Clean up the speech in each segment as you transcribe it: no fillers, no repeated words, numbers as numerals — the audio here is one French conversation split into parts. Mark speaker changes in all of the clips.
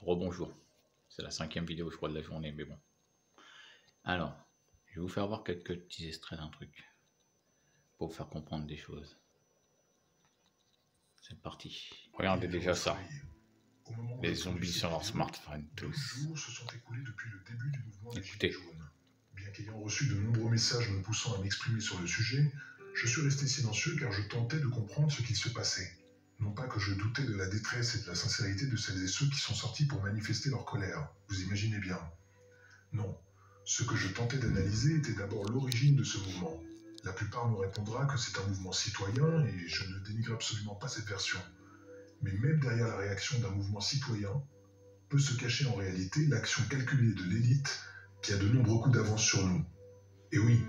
Speaker 1: Rebonjour. C'est la 5e vidéo, je crois, de la journée, mais bon. Alors, je vais vous faire voir quelques petits extraits d'un truc pour vous faire comprendre des choses. C'est parti. Regardez déjà ça. Les zombies sur leur smartphone, tous. Écoutez.
Speaker 2: Bien qu'ayant reçu de nombreux messages me poussant à m'exprimer sur le sujet, je suis resté silencieux car je tentais de comprendre ce qu'il se passait. Non pas que je doutais de la détresse et de la sincérité de celles et ceux qui sont sortis pour manifester leur colère, vous imaginez bien. Non, ce que je tentais d'analyser était d'abord l'origine de ce mouvement. La plupart me répondra que c'est un mouvement citoyen et je ne dénigre absolument pas cette version. Mais même derrière la réaction d'un mouvement citoyen, peut se cacher en réalité l'action calculée de l'élite qui a de nombreux coups d'avance sur nous. Et oui,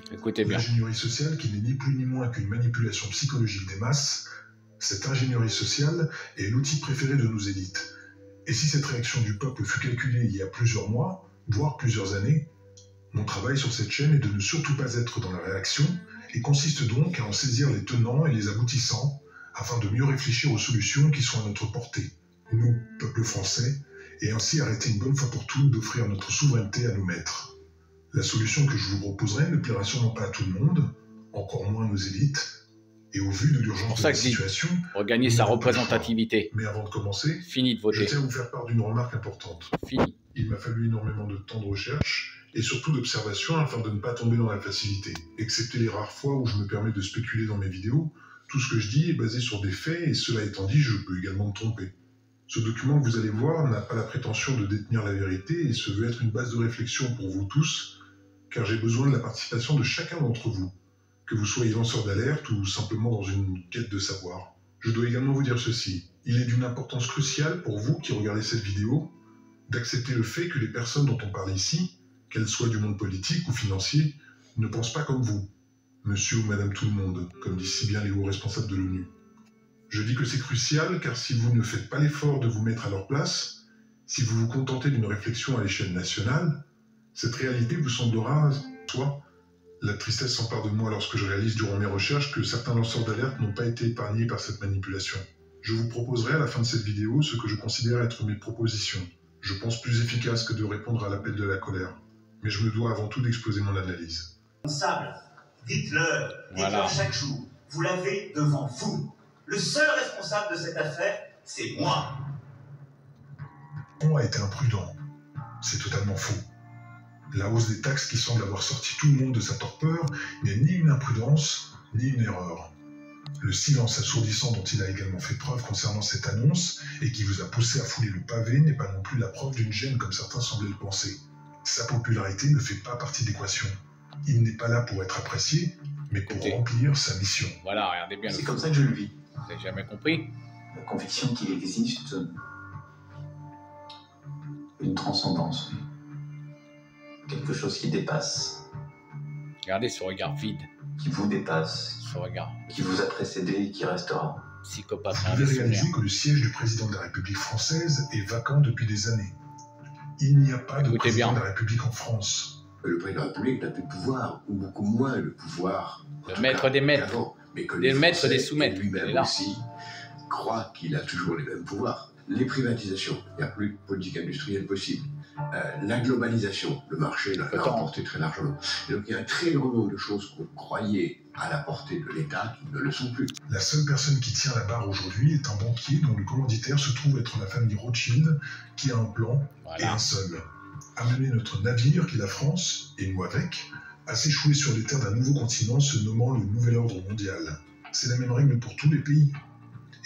Speaker 2: l'ingénierie sociale qui n'est ni plus ni moins qu'une manipulation psychologique des masses, cette ingénierie sociale est l'outil préféré de nos élites. Et si cette réaction du peuple fut calculée il y a plusieurs mois, voire plusieurs années, mon travail sur cette chaîne est de ne surtout pas être dans la réaction et consiste donc à en saisir les tenants et les aboutissants afin de mieux réfléchir aux solutions qui sont à notre portée, nous, peuple français, et ainsi arrêter une bonne fois pour toutes d'offrir notre souveraineté à nos maîtres. La solution que je vous proposerai ne plaira sûrement pas à tout le monde, encore moins à nos élites, et au vu de l'urgence de la situation,
Speaker 1: regagner sa représentativité.
Speaker 2: Mais avant de commencer,
Speaker 1: fini de voter.
Speaker 2: Je tiens à vous faire part d'une remarque importante.
Speaker 1: Fini.
Speaker 2: Il m'a fallu énormément de temps de recherche et surtout d'observation afin de ne pas tomber dans la facilité. Excepté les rares fois où je me permets de spéculer dans mes vidéos, tout ce que je dis est basé sur des faits et cela étant dit, je peux également me tromper. Ce document que vous allez voir n'a pas la prétention de détenir la vérité et se veut être une base de réflexion pour vous tous, car j'ai besoin de la participation de chacun d'entre vous. Que vous soyez lanceur d'alerte ou simplement dans une quête de savoir. Je dois également vous dire ceci. Il est d'une importance cruciale pour vous qui regardez cette vidéo d'accepter le fait que les personnes dont on parle ici, qu'elles soient du monde politique ou financier, ne pensent pas comme vous, monsieur ou madame tout le monde, comme disent si bien les hauts responsables de l'ONU. Je dis que c'est crucial car si vous ne faites pas l'effort de vous mettre à leur place, si vous vous contentez d'une réflexion à l'échelle nationale, cette réalité vous semblera, soit la tristesse s'empare de moi lorsque je réalise durant mes recherches que certains lanceurs d'alerte n'ont pas été épargnés par cette manipulation. Je vous proposerai à la fin de cette vidéo ce que je considère être mes propositions. Je pense plus efficace que de répondre à l'appel de la colère. Mais je me dois avant tout d'exposer mon analyse.
Speaker 3: Dites-le, dites-le chaque jour. Vous l'avez devant vous. Le seul responsable de cette affaire, c'est moi.
Speaker 2: On a été imprudent. C'est totalement faux. La hausse des taxes qui semble avoir sorti tout le monde de sa torpeur n'est ni une imprudence, ni une erreur. Le silence assourdissant dont il a également fait preuve concernant cette annonce et qui vous a poussé à fouler le pavé n'est pas non plus la preuve d'une gêne comme certains semblaient le penser. Sa popularité ne fait pas partie d'équation. Il n'est pas là pour être apprécié, mais pour remplir sa mission.
Speaker 1: Voilà, regardez bien.
Speaker 4: C'est comme ça que je le vis.
Speaker 1: Vous n'avez jamais compris?
Speaker 4: La conviction qu'il existe une transcendance. Quelque chose qui dépasse.
Speaker 1: Regardez ce regard vide.
Speaker 4: Qui vous dépasse.
Speaker 1: Ce regard.
Speaker 4: Qui vous a précédé et qui restera.
Speaker 1: Psychopathe.
Speaker 2: Vous devez réaliser que le siège du président de la République française est vacant depuis des années. Il n'y a pas de président de la République en France.
Speaker 5: Le président de la République n'a plus de pouvoir, ou beaucoup moins le pouvoir.
Speaker 1: Le maître des maîtres.
Speaker 5: Mais que
Speaker 1: des maîtres des sous-maîtres.
Speaker 5: Lui-même aussi croit qu'il a toujours les mêmes pouvoirs. Les privatisations, il n'y a plus de politique industrielle possible. La globalisation, le marché l'a emporté très largement. Et donc il y a un très grand nombre de choses qu'on croyait à la portée de l'État qui ne le sont plus.
Speaker 2: La seule personne qui tient la barre aujourd'hui est un banquier dont le commanditaire se trouve être la famille Rothschild, qui a un plan et un seul. Amener notre navire, qui est la France, et nous avec, à s'échouer sur les terres d'un nouveau continent se nommant le Nouvel Ordre Mondial. C'est la même règle pour tous les pays.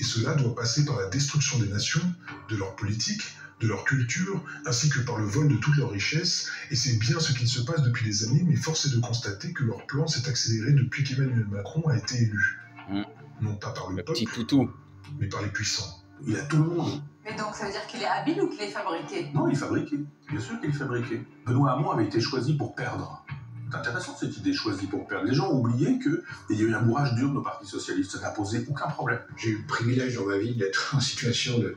Speaker 2: Et cela doit passer par la destruction des nations, de leur politique, de leur culture, ainsi que par le vol de toutes leurs richesses, et c'est bien ce qu'il se passe depuis des années, mais force est de constater que leur plan s'est accéléré depuis qu'Emmanuel Macron a été élu. Non pas par le peuple, mais par les puissants.
Speaker 5: Il a tout le monde.
Speaker 6: Mais donc ça veut dire qu'il est habile ou qu'il est fabriqué?
Speaker 7: Non, il est fabriqué. Bien sûr qu'il est fabriqué. Benoît Hamon avait été choisi pour perdre. C'est intéressant cette idée, choisie pour perdre. Les gens ont oublié qu'il y a eu un bourrage dur de nos partis socialistes. Ça n'a posé aucun problème.
Speaker 5: J'ai eu le privilège dans ma vie d'être en situation de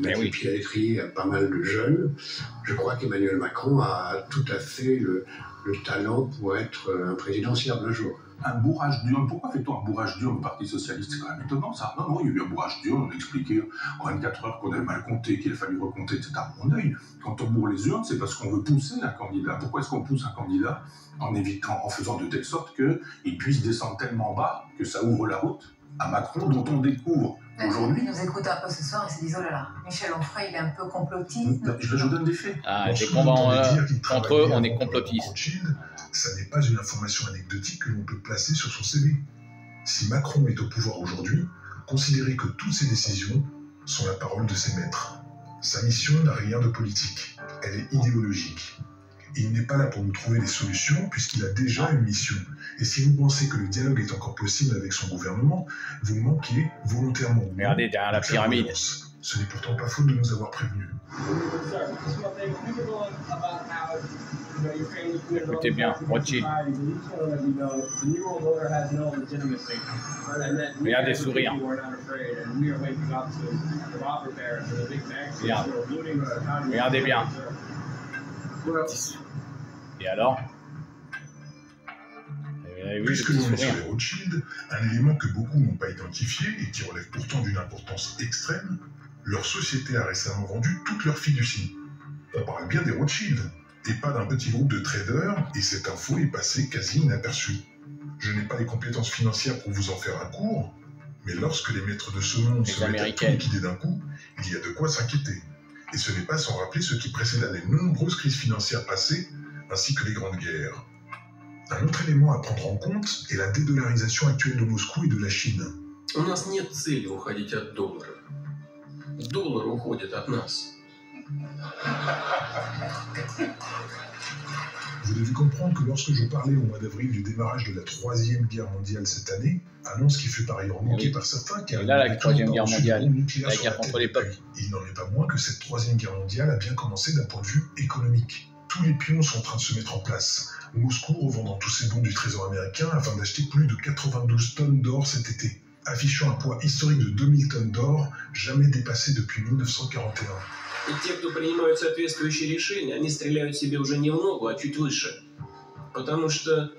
Speaker 5: mettre les pieds à l'étrier à pas mal de jeunes. Je crois qu'Emmanuel Macron a tout à fait le talent pour être un président un jour.
Speaker 7: Un bourrage d'urne. Pourquoi fait-on un bourrage d'urne au Parti Socialiste? C'est quand même étonnant ça. Non, non, il y a eu un bourrage d'urne, on expliquait en 24 heures qu'on avait mal compté, qu'il a fallu recompter, etc. Mon œil, quand on bourre les urnes, c'est parce qu'on veut pousser un candidat. Pourquoi est-ce qu'on pousse un candidat? En évitant, en faisant de telle sorte qu'il puisse descendre tellement bas que ça ouvre la route à Macron, dont on découvre aujourd'hui.
Speaker 6: Il nous écoute un peu ce soir et se dit oh là là, Michel Onfray, il est un peu complotiste.
Speaker 7: Je vous donne des faits.
Speaker 1: Ah, dès qu'on va contre eux, on est complotiste.
Speaker 2: Ça n'est pas une information anecdotique que l'on peut placer sur son CV. Si Macron est au pouvoir aujourd'hui, considérez que toutes ses décisions sont la parole de ses maîtres. Sa mission n'a rien de politique, elle est idéologique. Il n'est pas là pour nous trouver des solutions puisqu'il a déjà une mission. Et si vous pensez que le dialogue est encore possible avec son gouvernement, vous manquez volontairement.
Speaker 1: Regardez derrière la pyramide.
Speaker 2: Ce n'est pourtant pas faute de nous avoir prévenus.
Speaker 1: Écoutez bien, Rothschild. Regardez sourire. Regarde. Regardez bien. Et alors?
Speaker 2: Puisque l'on est sur les Rothschild, un élément que beaucoup n'ont pas identifié et qui relève pourtant d'une importance extrême, leur société a récemment vendu toutes leurs fiducies. On parle bien des Rothschild, et pas d'un petit groupe de traders, et cette info est passée quasi inaperçue. Je n'ai pas les compétences financières pour vous en faire un cours, mais lorsque les maîtres de ce monde se mettent à tout liquider d'un coup, il y a de quoi s'inquiéter. Et ce n'est pas sans rappeler ce qui précéda les nombreuses crises financières passées, ainsi que les grandes guerres. Un autre élément à prendre en compte est la dédollarisation actuelle de Moscou et de la Chine.
Speaker 8: У нас нет цели уходить от доллара. Доллар уходит от нас.
Speaker 2: Vous devez comprendre que lorsque je parlais au mois d'avril du démarrage de la Troisième Guerre mondiale cette année, annonce qui fut par ailleurs moquée par certains, car
Speaker 1: là, la Troisième Guerre mondiale, la guerre contre les peuples.
Speaker 2: Il n'en est pas moins que cette Troisième Guerre mondiale a bien commencé d'un point de vue économique. Tous les pions sont en train de se mettre en place. Moscou revendant tous ses bons du Trésor américain afin d'acheter plus de 92 tonnes d'or cet été, affichant un poids historique de 2000 tonnes d'or, jamais dépassé depuis 1941.
Speaker 8: И те, кто принимают соответствующие решения, они стреляют себе уже не в ногу, а чуть выше. Потому что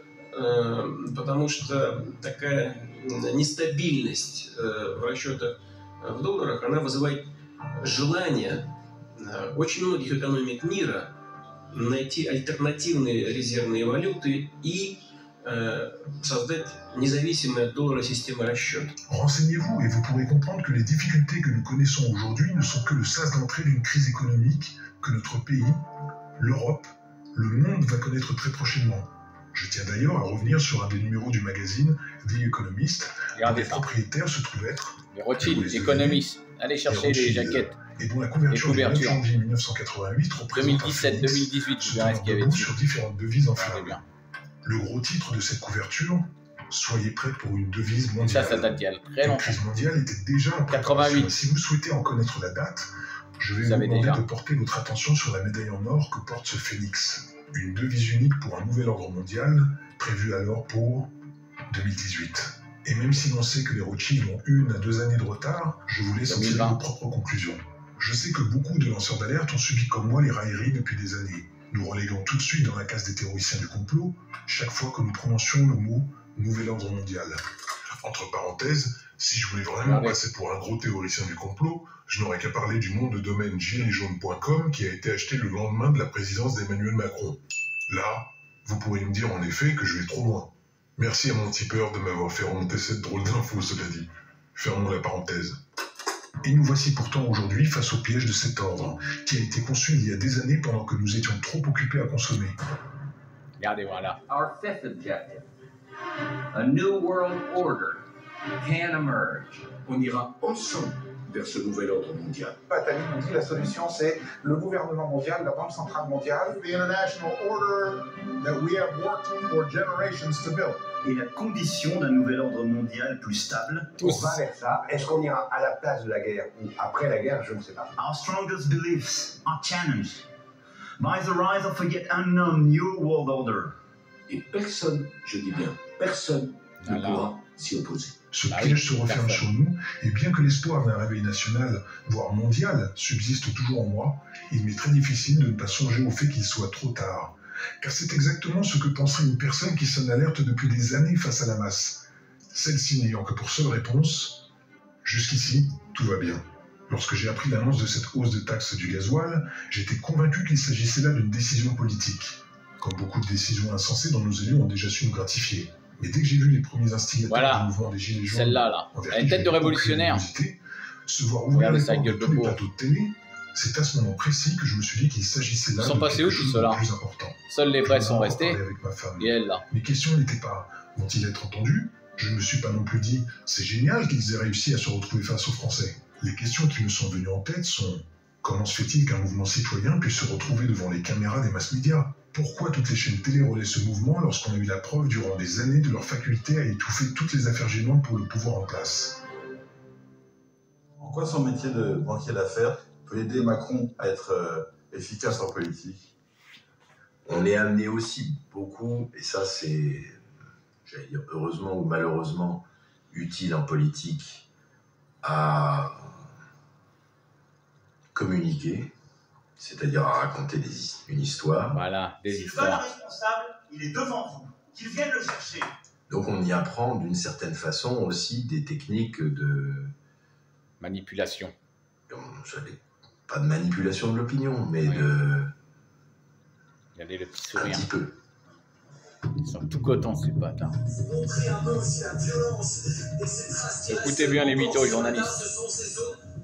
Speaker 8: такая нестабильность в расчетах в долларах, она вызывает желание очень многих экономик мира найти альтернативные резервные валюты и создать независимую от доллара систему расчета.
Speaker 2: Renseignez-vous et vous pourrez comprendre que les difficultés que nous connaissons aujourd'hui ne sont que le sas d'entrée d'une crise économique que notre pays, l'Europe, le monde va connaître très prochainement. Je tiens d'ailleurs à revenir sur un des numéros du magazine The Economist, dont les propriétaires se trouvent être
Speaker 1: les Rothschild, économistes. Allez chercher les jaquettes.
Speaker 2: Et dont la couverture du 9 janvier 1988 représente
Speaker 1: 2017-2018, je verrai ce qu'il y avait
Speaker 2: sur différentes devises enflammables. Le gros titre de cette couverture, soyez prêts pour une devise mondiale.
Speaker 1: Ça date d'il y a très longtemps.
Speaker 2: La crise mondiale était déjà en
Speaker 1: 88.
Speaker 2: Si vous souhaitez en connaître la date, je vais vous demander de porter votre attention sur la médaille en or que porte ce phénix. Une devise unique pour un nouvel ordre mondial, prévu alors pour 2018. Et même si l'on sait que les Rothschild ont 1 à 2 années de retard, je vous laisse en tirer vos propres conclusions. Je sais que beaucoup de lanceurs d'alerte ont subi comme moi les railleries depuis des années, nous reléguant tout de suite dans la case des théoriciens du complot chaque fois que nous prononcions le mot « nouvel ordre mondial ». Entre parenthèses, si je voulais vraiment passer pour un gros théoricien du complot, je n'aurais qu'à parler du nom de domaine giletsjaunes.com qui a été acheté le lendemain de la présidence d'Emmanuel Macron. Là, vous pourrez me dire en effet que je vais trop loin. Merci à mon tipeur de m'avoir fait remonter cette drôle d'info, cela dit. Fermons la parenthèse. Et nous voici pourtant aujourd'hui face au piège de cet ordre, qui a été conçu il y a des années pendant que nous étions trop occupés à consommer.
Speaker 1: Regardez, voilà.
Speaker 9: Our fifth objective, a new world order can emerge.
Speaker 5: On ira ensemble vers ce nouvel ordre mondial.
Speaker 10: Attali nous dit la solution c'est le gouvernement mondial, la Banque centrale mondiale, the international order that we have worked for generations to build.
Speaker 11: Et la condition d'un nouvel ordre mondial plus stable.
Speaker 10: On va vers ça. Est-ce qu'on ira à la place de la guerre ou après la guerre? Je ne sais pas.
Speaker 11: Our strongest beliefs are challenged by the rise of a yet unknown new world order.
Speaker 5: Et personne, je dis bien, personne ne pourra s'y opposer.
Speaker 2: Ce piège se referme sur nous, et bien que l'espoir d'un réveil national, voire mondial, subsiste toujours en moi, il m'est très difficile de ne pas songer au fait qu'il soit trop tard. car c'est exactement ce que penserait une personne qui sonne l'alerte depuis des années face à la masse, celle-ci n'ayant que pour seule réponse « Jusqu'ici, tout va bien ». Lorsque j'ai appris l'annonce de cette hausse de taxes du gasoil, j'étais convaincu qu'il s'agissait là d'une décision politique, comme beaucoup de décisions insensées dont nos élus ont déjà su nous gratifier. Mais dès que j'ai vu les premiers instigateurs du mouvement des Gilets jaunes,
Speaker 1: celle-là, là. Elle a une tête de révolutionnaire.
Speaker 2: Se voir ouvrir les portes de tous les plateaux de télé, c'est à ce moment précis que je me suis dit qu'il s'agissait là de quelque chose de plus important.
Speaker 1: Seuls les vrais sont restés, et elle là.
Speaker 2: Mes questions n'étaient pas « vont-ils être entendus ?» Je ne me suis pas non plus dit « c'est génial qu'ils aient réussi à se retrouver face aux Français ». Les questions qui me sont venues en tête sont « comment se fait-il qu'un mouvement citoyen puisse se retrouver devant les caméras des mass médias ? Pourquoi toutes les chaînes télé relaient ce mouvement lorsqu'on a eu la preuve durant des années de leur faculté à étouffer toutes les affaires gênantes pour le pouvoir en place ?»
Speaker 12: En quoi son métier de banquier d'affaires peut aider Macron à être efficace en politique?
Speaker 13: On est amené aussi beaucoup, et ça c'est, j'allais dire heureusement ou malheureusement, utile en politique, à communiquer, c'est-à-dire à raconter une histoire.
Speaker 1: Voilà, des
Speaker 3: histoires. Si le bon responsable, il est devant vous, qu'il vienne le chercher.
Speaker 13: Donc on y apprend d'une certaine façon aussi des techniques de
Speaker 1: manipulation.
Speaker 13: Pas de manipulation de l'opinion, mais de...
Speaker 1: Regardez le petit sourire.
Speaker 13: Un petit peu.
Speaker 1: Ils sont tout contents, ces bâtards. Écoutez bien les mythos journalistes.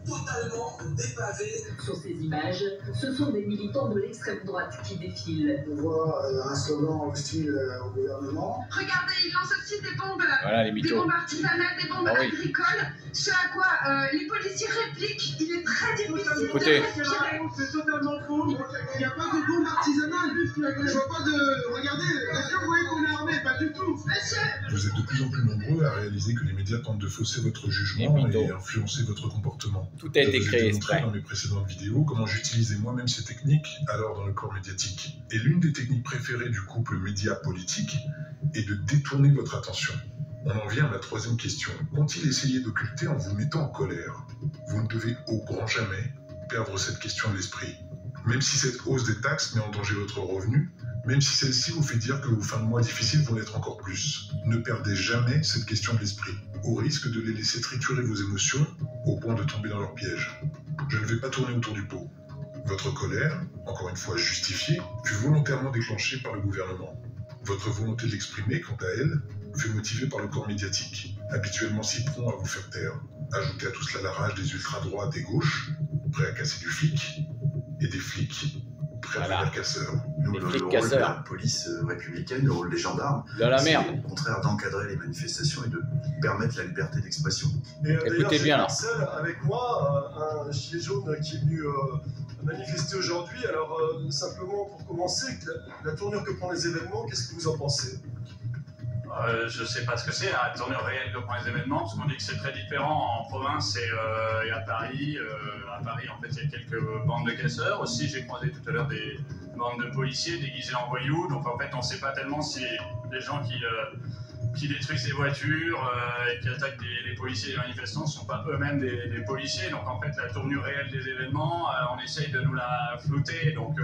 Speaker 14: Totalement dépavés. Sur ces images, ce sont des militants de l'extrême droite qui défilent.
Speaker 10: On voit un slogan hostile au gouvernement.
Speaker 15: Regardez, ils lancent aussi des bombes,
Speaker 1: voilà, les
Speaker 15: des bombes artisanales, des bombes agricoles. Ce à quoi les policiers répliquent, il est très difficile.
Speaker 1: Écoutez.
Speaker 10: C'est totalement faux. Il n'y a pas de bombes artisanales. Je vois pas de... Regardez, est-ce que vous voyez qu'on est armé? Pas du tout.
Speaker 15: Monsieur.
Speaker 2: Vous êtes de plus en plus nombreux à réaliser que les médias tentent de fausser votre jugement et influencer votre comportement.
Speaker 1: Tout a été créé
Speaker 2: exprès. Dans mes précédentes vidéos, comment j'utilisais moi-même ces techniques alors dans le corps médiatique. Et l'une des techniques préférées du couple média-politique est de détourner votre attention. On en vient à ma troisième question. Qu'ont-ils essayé d'occulter en vous mettant en colère? Vous ne devez au grand jamais perdre cette question de l'esprit. Même si cette hausse des taxes met en danger votre revenu, même si celle-ci vous fait dire que vos fins de mois difficiles vont l'être encore plus, ne perdez jamais cette question de l'esprit, au risque de les laisser triturer vos émotions au point de tomber dans leur piège. Je ne vais pas tourner autour du pot. Votre colère, encore une fois justifiée, fut volontairement déclenchée par le gouvernement. Votre volonté de l'exprimer, quant à elle, fut motivée par le corps médiatique, habituellement si prompt à vous faire taire. Ajoutez à tout cela la rage des ultra-droites et gauches, prêts à casser du flic, et des flics prêts à devenir casseurs.
Speaker 1: Les flics casseurs.
Speaker 16: De la police républicaine, le rôle des gendarmes,
Speaker 1: de la merde.
Speaker 16: C'est au contraire d'encadrer les manifestations et de permettre la liberté d'expression.
Speaker 1: Écoutez bien là.
Speaker 17: Avec moi, un gilet jaune qui est venu manifester aujourd'hui. Alors simplement pour commencer, la tournure que prend les événements, qu'est-ce que vous en pensez?
Speaker 18: Je ne sais pas ce que c'est, la tournure réelle que prend les événements, parce qu'on dit que c'est très différent en province et à Paris. À Paris, en fait, il y a quelques bandes de casseurs. Aussi, j'ai croisé tout à l'heure des bandes de policiers déguisés en voyous. Donc, en fait, on ne sait pas tellement si les gens qui détruisent les voitures et qui attaquent les policiers et les manifestants ne sont pas eux-mêmes des policiers. Donc, en fait, la tournure réelle des événements, on essaye de nous la flouter. Donc,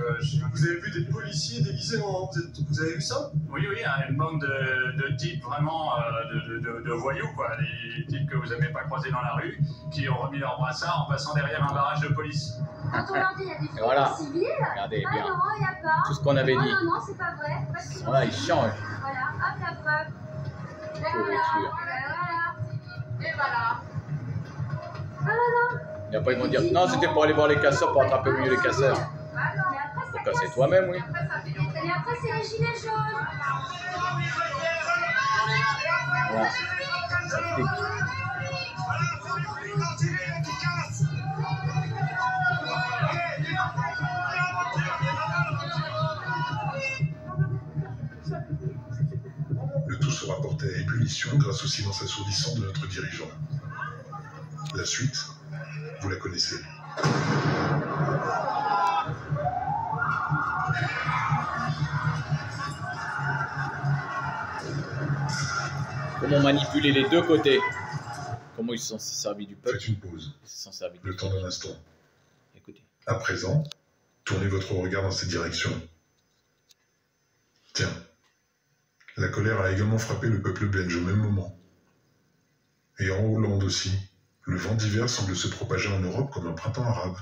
Speaker 17: vous avez vu des policiers déguisés en... Vous avez vu ça?
Speaker 18: Oui, oui, une bande de types vraiment de voyous, quoi. Des types que vous n'avez pas croisés dans la rue, qui ont remis leur brassard en passant derrière un barrage de police.
Speaker 15: Quand on leur dit il y a des flics
Speaker 1: voilà.
Speaker 15: civils,
Speaker 1: regardez
Speaker 15: ah
Speaker 1: bien.
Speaker 15: non, il n'y a pas.
Speaker 1: Tout ce qu'on avait dit.
Speaker 15: Non, non, c'est pas vrai.
Speaker 1: Voilà, ils changent.
Speaker 15: Voilà, hop, la preuve. Et voilà.
Speaker 1: Et après, ils vont dire non, c'était pour aller voir les casseurs, pour attraper mieux les casseurs. Faut casser toi-même, oui.
Speaker 15: Et après, c'est les gilets jaunes.
Speaker 1: Voilà.
Speaker 2: Le tout sera porté à ébullition grâce au silence assourdissant de notre dirigeant. La suite, vous la connaissez.
Speaker 1: Comment manipuler les deux côtés? Comment ils se sont servis du peuple?
Speaker 2: Faites une pause.
Speaker 1: Ils se sont servis
Speaker 2: le temps d'un instant.
Speaker 1: Écoutez.
Speaker 2: À présent, tournez votre regard dans cette direction. Tiens, la colère a également frappé le peuple belge au même moment. Et en Hollande aussi, le vent d'hiver semble se propager en Europe comme un printemps arabe.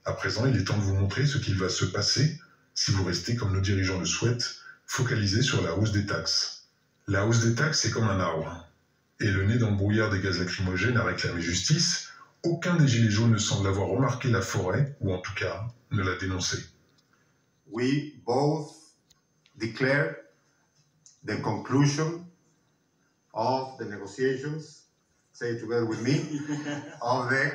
Speaker 2: À présent, il est temps de vous montrer ce qu'il va se passer si vous restez, comme nos dirigeants le souhaitent, focalisés sur la hausse des taxes. La hausse des taxes est comme un arbre. Et le nez dans le brouillard des gaz lacrymogènes a réclamé justice. Aucun des gilets jaunes ne semble avoir remarqué la forêt, ou en tout cas, ne l'a dénoncé.
Speaker 19: We both declare the conclusion of the negotiations, say it together with me, of the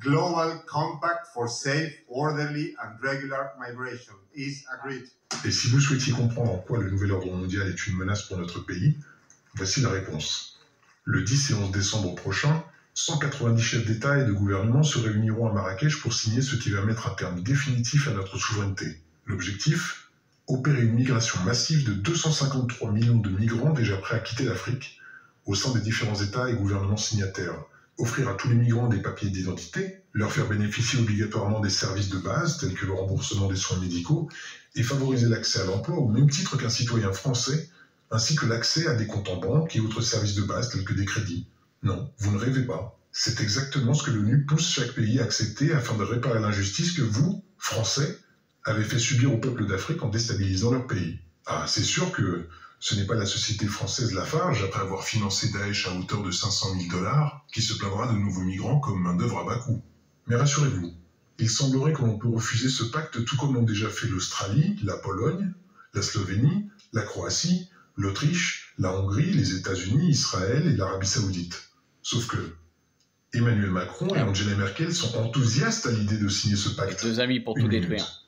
Speaker 19: Global Compact for Safe, Orderly and Regular Migration is agreed.
Speaker 2: Et si vous souhaitiez comprendre en quoi le nouvel ordre mondial est une menace pour notre pays, voici la réponse. Le 10 et 11 décembre prochain, 190 chefs d'État et de gouvernement se réuniront à Marrakech pour signer ce qui va mettre un terme définitif à notre souveraineté. L'objectif ? Opérer une migration massive de 253 millions de migrants déjà prêts à quitter l'Afrique au sein des différents États et gouvernements signataires. Offrir à tous les migrants des papiers d'identité, leur faire bénéficier obligatoirement des services de base tels que le remboursement des soins médicaux et favoriser l'accès à l'emploi au même titre qu'un citoyen français, ainsi que l'accès à des comptes en banque et autres services de base tels que des crédits. Non, vous ne rêvez pas. C'est exactement ce que l'ONU pousse chaque pays à accepter afin de réparer l'injustice que vous, Français, avez fait subir au peuple d'Afrique en déstabilisant leur pays. Ah, c'est sûr que ce n'est pas la société française Lafarge, après avoir financé Daesh à hauteur de 500 000 $, qui se plaindra de nouveaux migrants comme main-d'œuvre à bas coût. Mais rassurez-vous, il semblerait que l'on peut refuser ce pacte tout comme l'ont déjà fait l'Australie, la Pologne, la Slovénie, la Croatie, l'Autriche, la Hongrie, les États-Unis, Israël et l'Arabie Saoudite. Sauf que Emmanuel Macron et Angela Merkel sont enthousiastes à l'idée de signer ce pacte.
Speaker 1: Deux amis pour tout détruire.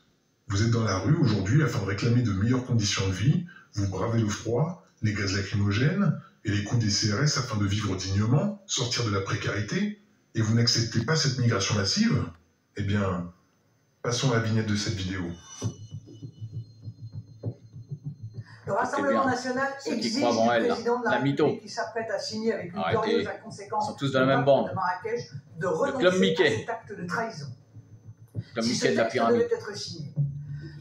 Speaker 2: Vous êtes dans la rue aujourd'hui afin de réclamer de meilleures conditions de vie, vous bravez le froid, les gaz lacrymogènes et les coûts des CRS afin de vivre dignement, sortir de la précarité, et vous n'acceptez pas cette migration massive? Eh bien, passons à la vignette de cette vidéo.
Speaker 20: Le Rassemblement national exige du président de la République qui s'apprête à signer avec une glorieuse inconséquence
Speaker 1: ils sont tous dans la même bande.
Speaker 20: de Marrakech de renoncer à cet acte de trahison. Si ce texte devait être signé,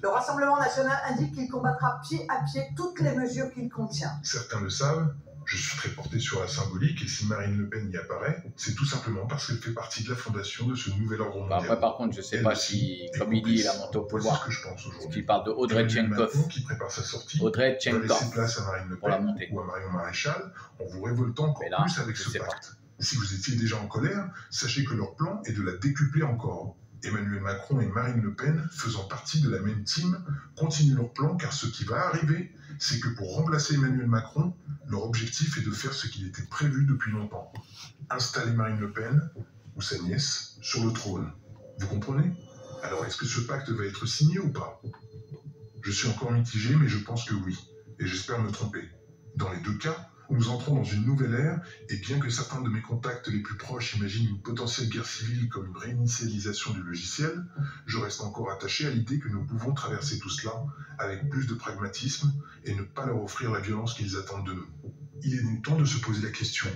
Speaker 20: le Rassemblement national indique qu'il combattra pied à pied toutes les mesures qu'il contient.
Speaker 2: Certains le savent, je suis très porté sur la symbolique et si Marine Le Pen y apparaît, c'est tout simplement parce qu'elle fait partie de la fondation de ce nouvel ordre mondial.
Speaker 1: Après, par contre, je ne sais pas si, comme il dit, il a monté au pouvoir.
Speaker 2: C'est ce que je pense aujourd'hui.
Speaker 1: Il parle de Audrey Tchenkov.
Speaker 2: Qui prépare sa sortie,
Speaker 1: Audrey
Speaker 2: va
Speaker 1: Tchenkov
Speaker 2: laisser place à Marine Le Pen ou à Marion Maréchal en vous révoltant encore plus avec ce pacte. Si vous étiez déjà en colère, sachez que leur plan est de la décupler encore. Emmanuel Macron et Marine Le Pen, faisant partie de la même team, continuent leur plan car ce qui va arriver, c'est que pour remplacer Emmanuel Macron, leur objectif est de faire ce qu'il était prévu depuis longtemps. Installer Marine Le Pen, ou sa nièce, sur le trône. Vous comprenez? Alors est-ce que ce pacte va être signé ou pas? Je suis encore mitigé, mais je pense que oui, et j'espère me tromper. Dans les deux cas, nous entrons dans une nouvelle ère, et bien que certains de mes contacts les plus proches imaginent une potentielle guerre civile comme une réinitialisation du logiciel, je reste encore attaché à l'idée que nous pouvons traverser tout cela avec plus de pragmatisme et ne pas leur offrir la violence qu'ils attendent de nous. Il est donc temps de se poser la question,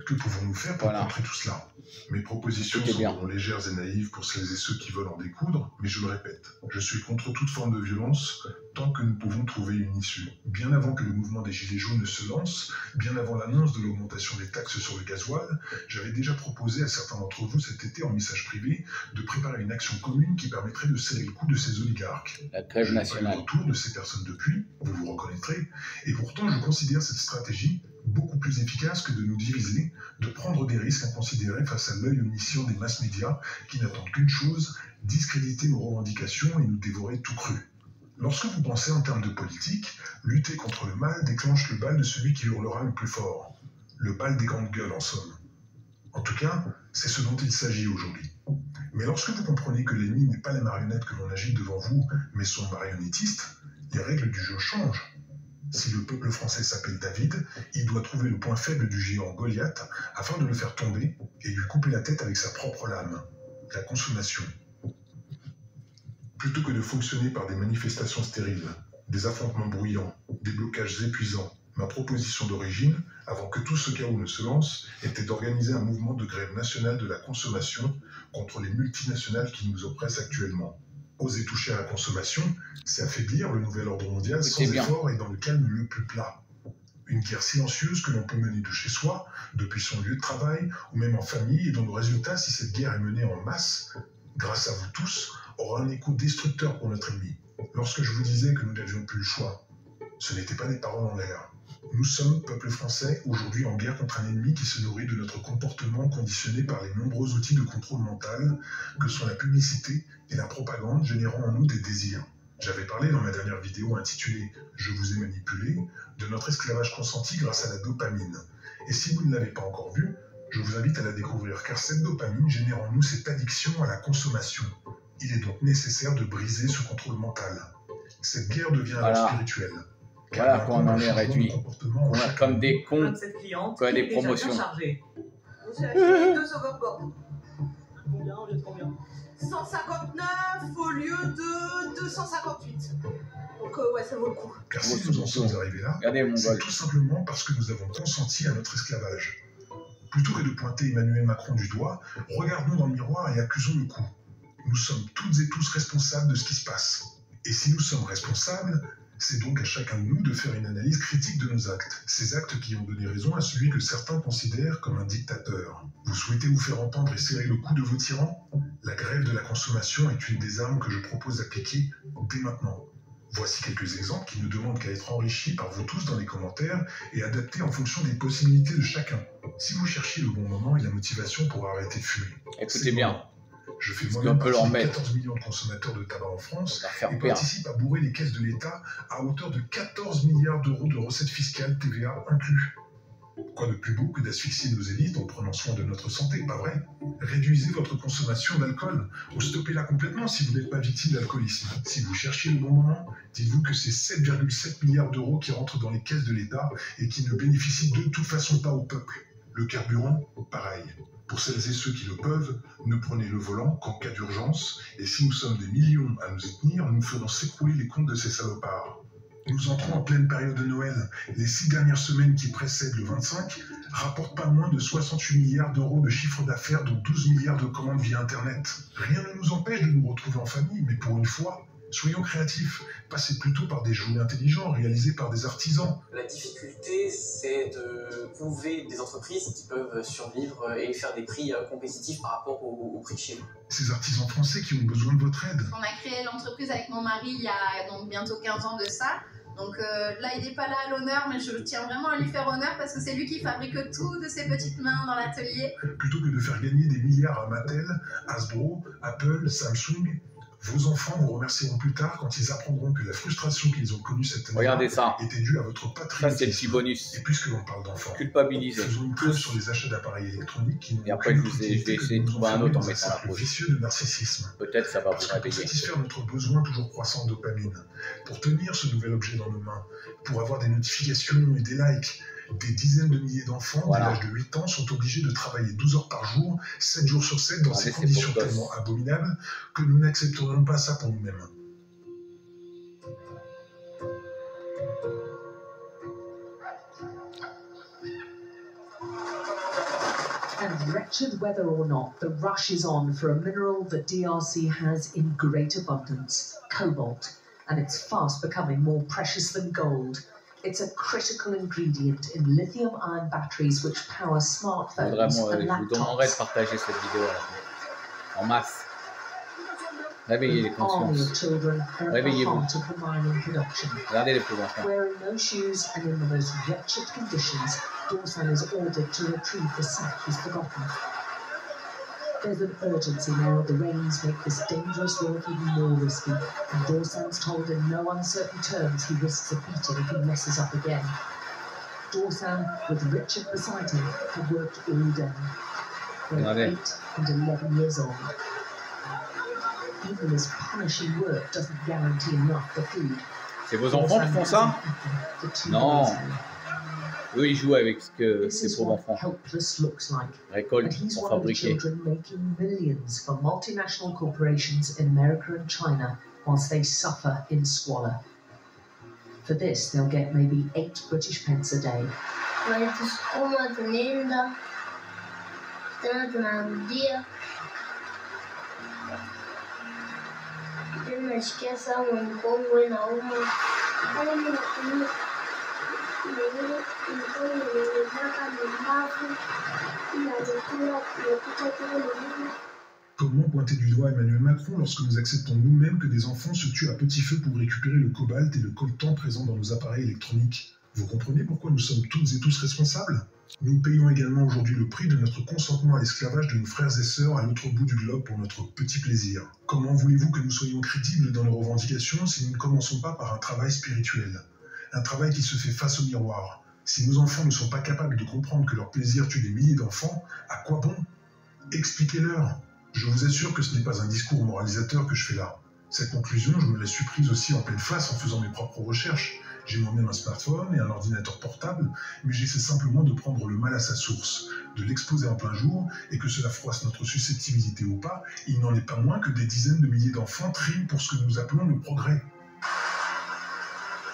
Speaker 2: que pouvons-nous faire pour contrer tout cela? Mes propositions sont légères et naïves pour celles et ceux qui veulent en découdre, mais je le répète, je suis contre toute forme de violence tant que nous pouvons trouver une issue. Bien avant que le mouvement des Gilets jaunes ne se lance, bien avant l'annonce de l'augmentation des taxes sur le gasoil, j'avais déjà proposé à certains d'entre vous cet été en message privé de préparer une action commune qui permettrait de serrer le cou de ces oligarques.
Speaker 1: La grève nationale.
Speaker 2: Autour de ces personnes depuis, vous vous reconnaîtrez, et pourtant je considère cette stratégie beaucoup plus efficace que de nous diviser, de prendre des risques inconsidérés face à l'œil omniscient des masses médias qui n'attendent qu'une chose, discréditer nos revendications et nous dévorer tout cru. Lorsque vous pensez en termes de politique, lutter contre le mal déclenche le bal de celui qui hurlera le plus fort. Le bal des grandes gueules en somme. En tout cas, c'est ce dont il s'agit aujourd'hui. Mais lorsque vous comprenez que l'ennemi n'est pas la marionnette que l'on agite devant vous, mais son marionnettiste, les règles du jeu changent. Si le peuple français s'appelle David, il doit trouver le point faible du géant Goliath afin de le faire tomber et lui couper la tête avec sa propre lame, la consommation. Plutôt que de fonctionner par des manifestations stériles, des affrontements bruyants, des blocages épuisants, ma proposition d'origine, avant que tout ce chaos ne se lance, était d'organiser un mouvement de grève nationale de la consommation contre les multinationales qui nous oppressent actuellement. Oser toucher à la consommation, c'est affaiblir le nouvel ordre mondial sans effort et dans le calme le plus plat. Une guerre silencieuse que l'on peut mener de chez soi, depuis son lieu de travail, ou même en famille, et dont le résultat, si cette guerre est menée en masse, grâce à vous tous, aura un écho destructeur pour notre ennemi. Lorsque je vous disais que nous n'avions plus le choix, ce n'était pas des paroles en l'air. Nous sommes, peuple français, aujourd'hui en guerre contre un ennemi qui se nourrit de notre comportement conditionné par les nombreux outils de contrôle mental que sont la publicité et la propagande générant en nous des désirs. J'avais parlé dans ma dernière vidéo intitulée « Je vous ai manipulé » de notre esclavage consenti grâce à la dopamine. Et si vous ne l'avez pas encore vue, je vous invite à la découvrir car cette dopamine génère en nous cette addiction à la consommation. Il est donc nécessaire de briser ce contrôle mental. Cette guerre devient alors spirituelle.
Speaker 1: Voilà quoi, on en est réduit. On a comme des cons, quoi, des promotions.
Speaker 20: J'ai acheté 2 overboard.
Speaker 17: Combien? On vient de combien?
Speaker 20: 159 au lieu de 258. Donc ouais, ça vaut le coup.
Speaker 2: Car si nous en sommes arrivés là, c'est tout simplement parce que nous avons consenti à notre esclavage. Plutôt que de pointer Emmanuel Macron du doigt, regardons dans le miroir et accusons le coup. Nous sommes toutes et tous responsables de ce qui se passe. Et si nous sommes responsables, c'est donc à chacun de nous de faire une analyse critique de nos actes. Ces actes qui ont donné raison à celui que certains considèrent comme un dictateur. Vous souhaitez vous faire entendre et serrer le cou de vos tyrans? La grève de la consommation est une des armes que je propose d'appliquer dès maintenant. Voici quelques exemples qui ne demandent qu'à être enrichis par vous tous dans les commentaires et adaptés en fonction des possibilités de chacun. Si vous cherchez le bon moment et la motivation pour arrêter de fumer.
Speaker 1: Écoutez bien.
Speaker 2: Je fais moi-même partie des 14 millions de consommateurs de tabac en France et participe à bourrer les caisses de l'État à hauteur de 14 milliards d'euros de recettes fiscales, TVA inclus. Quoi de plus beau que d'asphyxier nos élites en prenant soin de notre santé, pas vrai? Réduisez votre consommation d'alcool ou stoppez-la complètement si vous n'êtes pas victime d'alcoolisme. Si vous cherchez le bon moment, dites-vous que c'est 7,7 milliards d'euros qui rentrent dans les caisses de l'État et qui ne bénéficient de toute façon pas au peuple. Le carburant, pareil. Pour celles et ceux qui le peuvent, ne prenez le volant qu'en cas d'urgence, et si nous sommes des millions à nous y tenir, nous ferons s'écrouler les comptes de ces salopards. Nous entrons en pleine période de Noël. Les 6 dernières semaines qui précèdent le 25 rapportent pas moins de 68 milliards d'euros de chiffre d'affaires, dont 12 milliards de commandes via Internet. Rien ne nous empêche de nous retrouver en famille, mais pour une fois, soyons créatifs. Passez plutôt par des jouets intelligents réalisés par des artisans.
Speaker 21: La difficulté, c'est de trouver des entreprises qui peuvent survivre et faire des prix compétitifs par rapport au prix de chez nous.
Speaker 2: Ces artisans français qui ont besoin de votre aide.
Speaker 22: On a créé l'entreprise avec mon mari il y a donc bientôt 15 ans de ça. Donc là, il n'est pas là à l'honneur, mais je tiens vraiment à lui faire honneur parce que c'est lui qui fabrique tout de ses petites mains dans l'atelier.
Speaker 2: Plutôt que de faire gagner des milliards à Mattel, Hasbro, Apple, Samsung, vos enfants vous remercieront plus tard quand ils apprendront que la frustration qu'ils ont connue cette année était due à votre patriotisme.
Speaker 1: Ça, c'est le petit bonus.
Speaker 2: Et puisque l'on parle d'enfants,
Speaker 1: culpabiliser.
Speaker 2: Faisons une trêve sur les achats d'appareils électroniques qui
Speaker 1: et après, je vais essayer de trouver un autre en mettant la pause.
Speaker 2: Vicieux de narcissisme.
Speaker 1: Peut-être ça va vous réveiller.
Speaker 2: Pour satisfaire notre besoin toujours croissant de dopamine, pour tenir ce nouvel objet dans nos mains, pour avoir des notifications et des likes, des dizaines de milliers d'enfants dès l'âge de 8 ans sont obligés de travailler 12 heures par jour, 7 jours sur 7, dans ces conditions tellement abominables que nous n'accepterions pas ça pour nous-mêmes.
Speaker 23: And wretched whether or not, the rush is on for a mineral the DRC has in great abundance, cobalt, and it's fast becoming more precious than gold. It's a critical ingredient in lithium-ion batteries which power smartphones and
Speaker 1: laptops. Je vous demanderai de partager cette vidéo en masse. Réveillez les consciences. Réveillez-vous. Regardez les pauvres enfants.
Speaker 23: Wearing no shoes and in the most wretched conditions, Dorsan is ordered to retrieve the sack he's forgotten. There's an urgency now. The rains make this dangerous work even more risky, and Dorsan's told in no uncertain terms he risks a beating if he messes up again. Dorsan, with Richard beside him, have worked all day. They're 8 and 11 years old. Even this punishing work doesn't guarantee enough for food.
Speaker 1: C'est vos enfants qui font ça? Non. Eux, ils jouent avec ce que ces pauvres enfants récoltent pour fabriquer.
Speaker 23: Making millions for multinational corporations in America and China whilst they suffer in squalor. For this, they'll get maybe 8 British pence a day.
Speaker 4: nasikia saa mgongo inauma. Pale mimi natumia mgongo nimebaka mbavu na nikula kupita kile mimi.
Speaker 2: Comment pointer du doigt Emmanuel Macron lorsque nous acceptons nous-mêmes que des enfants se tuent à petit feu pour récupérer le cobalt et le coltan présents dans nos appareils électroniques? Vous comprenez pourquoi nous sommes toutes et tous responsables? Nous payons également aujourd'hui le prix de notre consentement à l'esclavage de nos frères et sœurs à l'autre bout du globe pour notre petit plaisir. Comment voulez-vous que nous soyons crédibles dans nos revendications si nous ne commençons pas par un travail spirituel? Un travail qui se fait face au miroir. Si nos enfants ne sont pas capables de comprendre que leur plaisir tue des milliers d'enfants, à quoi bon? Expliquez-leur. Je vous assure que ce n'est pas un discours moralisateur que je fais là. Cette conclusion, je me la suis prise aussi en pleine face en faisant mes propres recherches. J'ai moi-même un smartphone et un ordinateur portable, mais j'essaie simplement de prendre le mal à sa source, de l'exposer en plein jour, et que cela froisse notre susceptibilité ou pas, il n'en est pas moins que des dizaines de milliers d'enfants triment pour ce que nous appelons le progrès.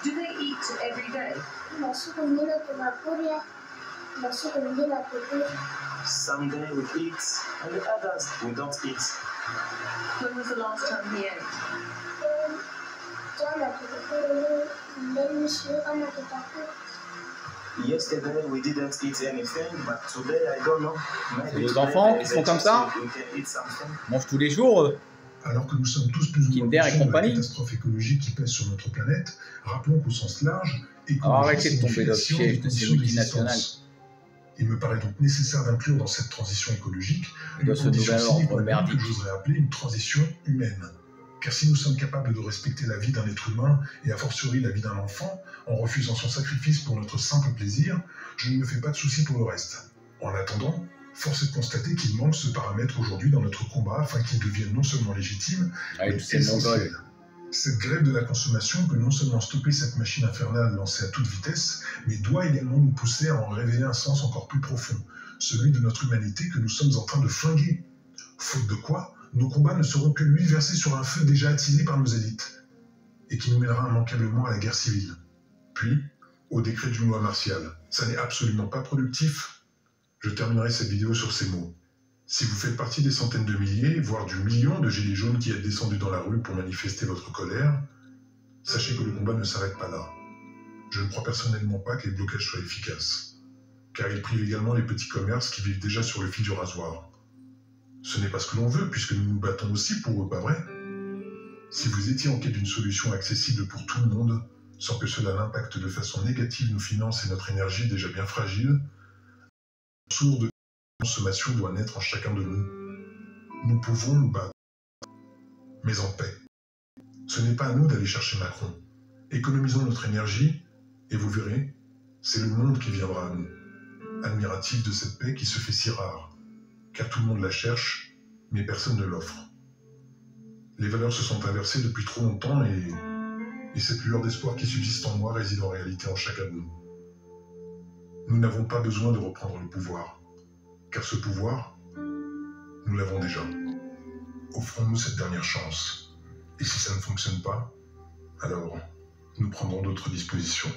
Speaker 4: Do they eat every day?
Speaker 6: Some day we eat, and the others we don't eat.
Speaker 4: When was the last time he ate?
Speaker 6: Yesterday we didn't eat anything, but today I don't know. Maybe
Speaker 1: Les enfants qui sont comme ça mangent tous les jours.
Speaker 2: Alors que nous sommes tous plus ou moins conscients de la catastrophe écologique qui pèse sur notre planète, rappelons qu'au sens large,
Speaker 1: arrêtez de tomber dans le piège de ces multinationales.
Speaker 2: Il me paraît donc nécessaire d'inclure dans cette transition écologique une condition sine qua non que j'oserais appeler une transition humaine. Car si nous sommes capables de respecter la vie d'un être humain, et a fortiori la vie d'un enfant, en refusant son sacrifice pour notre simple plaisir, je ne me fais pas de soucis pour le reste. En attendant, force est de constater qu'il manque ce paramètre aujourd'hui dans notre combat afin qu'il devienne non seulement légitime, mais essentiel. Cette grève de la consommation peut non seulement stopper cette machine infernale lancée à toute vitesse, mais doit également nous pousser à en révéler un sens encore plus profond, celui de notre humanité que nous sommes en train de flinguer. Faute de quoi, nos combats ne seront que l'huile versée sur un feu déjà attisé par nos élites, et qui nous mènera immanquablement à la guerre civile. Puis, au décret d'une loi martiale. Ça n'est absolument pas productif. Je terminerai cette vidéo sur ces mots. Si vous faites partie des centaines de milliers, voire du million de gilets jaunes qui êtes descendus dans la rue pour manifester votre colère, sachez que le combat ne s'arrête pas là. Je ne crois personnellement pas que les blocages soient efficaces, car ils privent également les petits commerces qui vivent déjà sur le fil du rasoir. Ce n'est pas ce que l'on veut, puisque nous nous battons aussi pour eux, pas vrai? Si vous étiez en quête d'une solution accessible pour tout le monde, sans que cela n'impacte de façon négative nos finances et notre énergie déjà bien fragile, sourd de consommation doit naître en chacun de nous. Nous pouvons nous battre, mais en paix. Ce n'est pas à nous d'aller chercher Macron. Économisons notre énergie, et vous verrez, c'est le monde qui viendra à nous, admiratif de cette paix qui se fait si rare, car tout le monde la cherche, mais personne ne l'offre. Les valeurs se sont inversées depuis trop longtemps, et cette lueur d'espoir qui subsiste en moi réside en réalité en chacun de nous. Nous n'avons pas besoin de reprendre le pouvoir, car ce pouvoir, nous l'avons déjà. Offrons-nous cette dernière chance. Et si ça ne fonctionne pas, alors nous prendrons d'autres dispositions.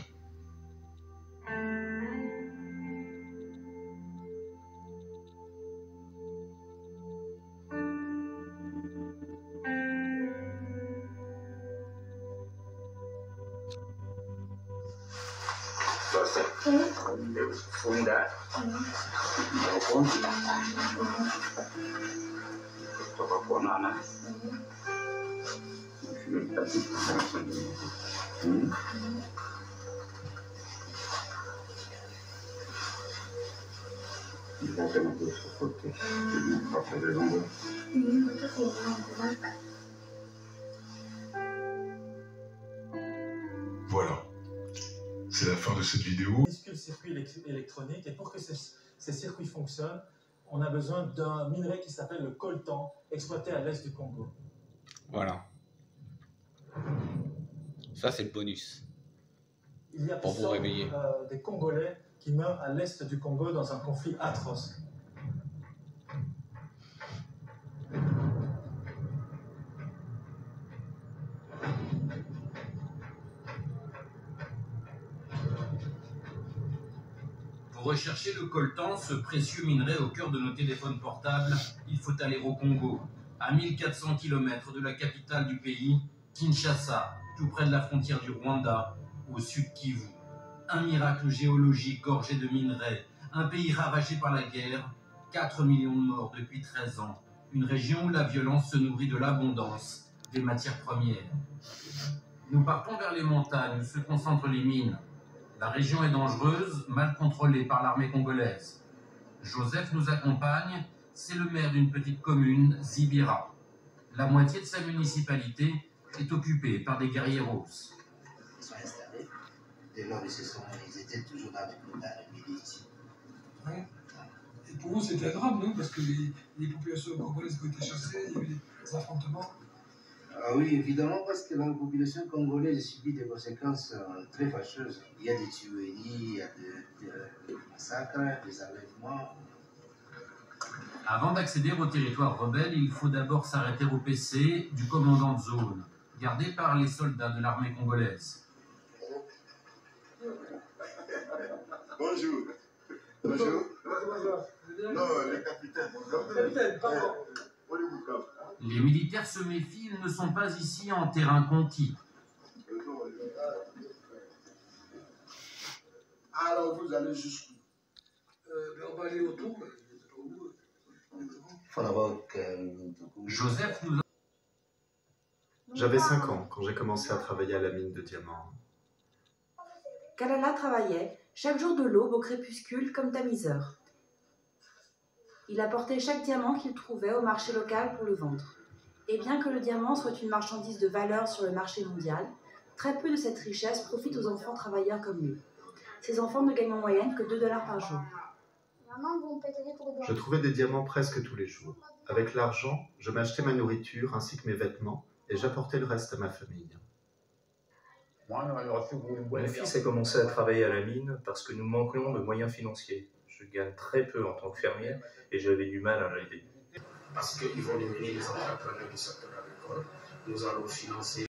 Speaker 6: Funda. Kutoka kuonana.
Speaker 2: Voilà. C'est la fin de cette vidéo.
Speaker 7: Le circuit électronique, et pour que ces circuits fonctionnent, on a besoin d'un minerai qui s'appelle le coltan, exploité à l'est du Congo.
Speaker 1: Voilà. Ça, c'est le bonus.
Speaker 7: Il y a
Speaker 1: pour vous réveiller.
Speaker 7: Des Congolais qui meurent à l'est du Congo dans un conflit atroce.
Speaker 24: Pour rechercher le coltan, ce précieux minerai au cœur de nos téléphones portables, il faut aller au Congo, à 1400 km de la capitale du pays, Kinshasa, tout près de la frontière du Rwanda, au sud Kivu. Un miracle géologique gorgé de minerais, un pays ravagé par la guerre, 4 millions de morts depuis 13 ans. Une région où la violence se nourrit de l'abondance des matières premières. Nous partons vers les montagnes où se concentrent les mines. La région est dangereuse, mal contrôlée par l'armée congolaise. Joseph nous accompagne, c'est le maire d'une petite commune, Zibira. La moitié de sa municipalité est occupée par des guerrieros.
Speaker 5: Ils sont installés. Dès lors, ils étaient toujours dans les milices.
Speaker 8: Ouais. Et pour vous, c'était un drame, non? Parce que les populations congolaises ont été chassées, il y a eu des affrontements.
Speaker 5: Ah oui, évidemment, parce que la population congolaise subit des conséquences très fâcheuses. Il y a des tueries, il y a des massacres, des enlèvements.
Speaker 24: Avant d'accéder au territoire rebelle, il faut d'abord s'arrêter au PC du commandant de zone, gardé par les soldats de l'armée congolaise.
Speaker 12: Bonjour. Bonjour. Non, le capitaine. Capitaine, pardon.
Speaker 24: Les militaires se méfient, ils ne sont pas ici en terrain conquis.
Speaker 8: Alors vous allez jusqu'où? On va aller autour.
Speaker 24: Joseph nous...
Speaker 9: J'avais 5 ans quand j'ai commencé à travailler à la mine de diamants.
Speaker 11: Kalala travaillait chaque jour de l'aube au crépuscule comme tamiseur. Il apportait chaque diamant qu'il trouvait au marché local pour le vendre. Et bien que le diamant soit une marchandise de valeur sur le marché mondial, très peu de cette richesse profite aux enfants travailleurs comme lui. Ces enfants ne gagnent en moyenne que 2 $ par jour.
Speaker 9: Je trouvais des diamants presque tous les jours. Avec l'argent, je m'achetais ma nourriture ainsi que mes vêtements et j'apportais le reste à ma famille.
Speaker 25: Mon fils a commencé à travailler à la mine parce que nous manquions de moyens financiers. Je gagne très peu en tant que fermier et j'avais du mal à l'aider.
Speaker 26: Parce qu'ils vont éliminer les entrepreneurs du secteur agricole. Nous allons financer